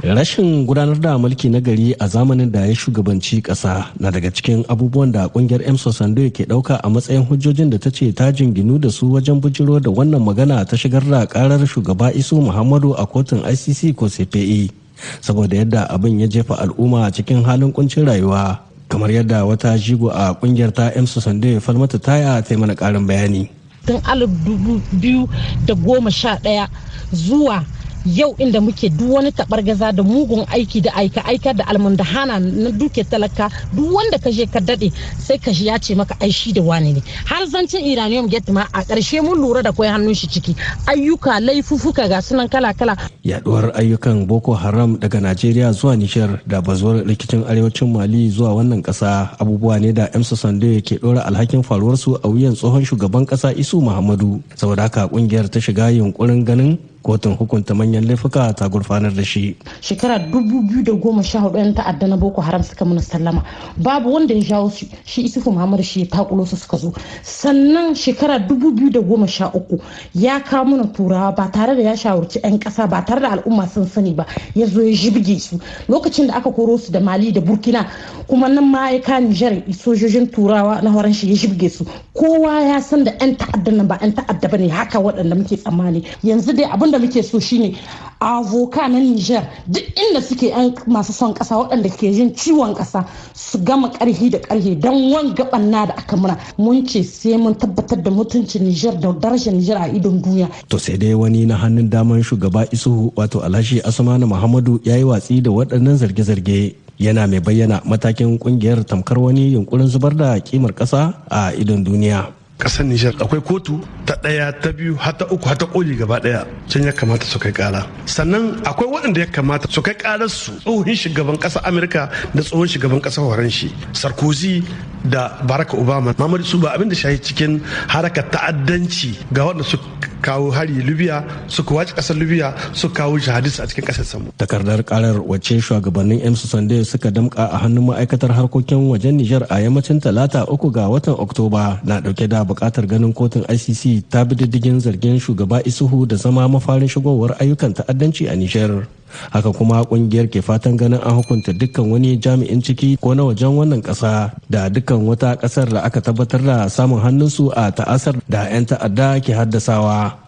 Rashin gudanar da mulki na gari a zamanin da ya shugabanci ƙasa na daga cikin abubuwan da kungiyar Emso Sando ke ɗauka a matsayin hujjojin da ta ce ta jinginu da su wajen bujiro da wannan magana ta shigar da karar shugaba Isu Muhammadu a kotun ICC ko CPI saboda yadda abin ya jefa al'umma cikin halin kuncin rayuwa, kamar yadda wata jigo a kungiyar ta Emso Sando ya falmata taya ta yi mana ƙarin bayani. Tun 2011 zuwa yau inda muke duk wani tabargaza da mugun aiki da aika da almundahana na duke talaka, duk wanda ka je ka dade sai ka ya ce maka ai shi da wane ne. Har zancin Iranium Gate ma a ƙarshe mun lura da kai hannun shi ciki, ayyuka laifufuka ga sunan kala-kala. Yaduwar ayyukan Boko Haram daga Najeriya zuwa Nijar da bazuwar rikicin arewacin Mali zuwa wannan ƙasa abubuwa ne da Emso Sando ke ɗora alhakin faruwarsu a wuyan tsohon shugaban ƙasa Isu Muhammadu. Saboda haka ƙungiyar ta shiga yunkurin ganin kotun hukunta manyan laifuka ta gurfanar da shi. Shekara 2014 'yan ta'adda na Boko Haram suka muna sallama, babu wanda ya jawo shi Isufu Muhammadu shi ya takulo su suka zo. Sannan shekara 2013 ya kawo mana turawa ba tare da ya shawarci 'yan kasa ba tare da al'umma sun sani ba, ya zo ya jibge su lokacin da aka koro su da Mali da Burkina, kuma nan ma ya ka Nijar sojojin turawa na horon shi ya jibge su. Kowa ya san da 'yan ta'adda nan ba 'yan ta'adda bane haka waɗanda muke tsammani. Yanzu dai abin da muke so shine avoka na Niger duk inda suke yan masu son kasa waɗanda ke jin ciwon kasa su gama karhi da karhi don wanga banna da aka muna. Mun ce sai mun tabbatar da mutuncin Niger da darajar Niger a idon duniya. To sai dai wani na hannun daman shugaba Isuhu wato Alhaji Asmanu Muhammadu ya yi watsi da waɗannan zarge-zarge. Yana mai bayyana matakin kungiyar tamkar wani yunkurin zubar da kimar ƙasa a idon duniya. Kasar Nijar akwai kotu ta ɗaya ta biyu har ta uku har ta koli gaba ɗaya, can ya kamata su kai ƙara. Sannan akwai waɗanda ya kamata su kai ƙarar su tsohon shugaban ƙasar Amurka da tsohon shugaban ƙasar Faranshi Sarkozy da Barack Obama. Mamadu su ba abin da shahi cikin harakar ta'addanci ga waɗanda su kawo hari Libya, suka wace ƙasar Libya, su kawo jihadis a cikin ƙasar samu. Takardar ƙarar wacce shugabannin Emso Sando suka damƙa a hannun ma'aikatar harkokin wajen Nijar a yammacin Talata 3 ga watan Oktoba na ɗauke da buƙatar ganin kotun ICC ta bi diddigin zargin shugaba Isuhu da zama mafarin shigowar ayyukan ta'addanci a Nijar. Haka kuma kungiyar ke fatan ganin an hukunta dukkan wani jami'in ciki ko na wajen wannan ƙasa da dukkan wata ƙasar da aka tabbatar da samun hannunsu a ta'asar da 'yan ta'adda ke haddasawa.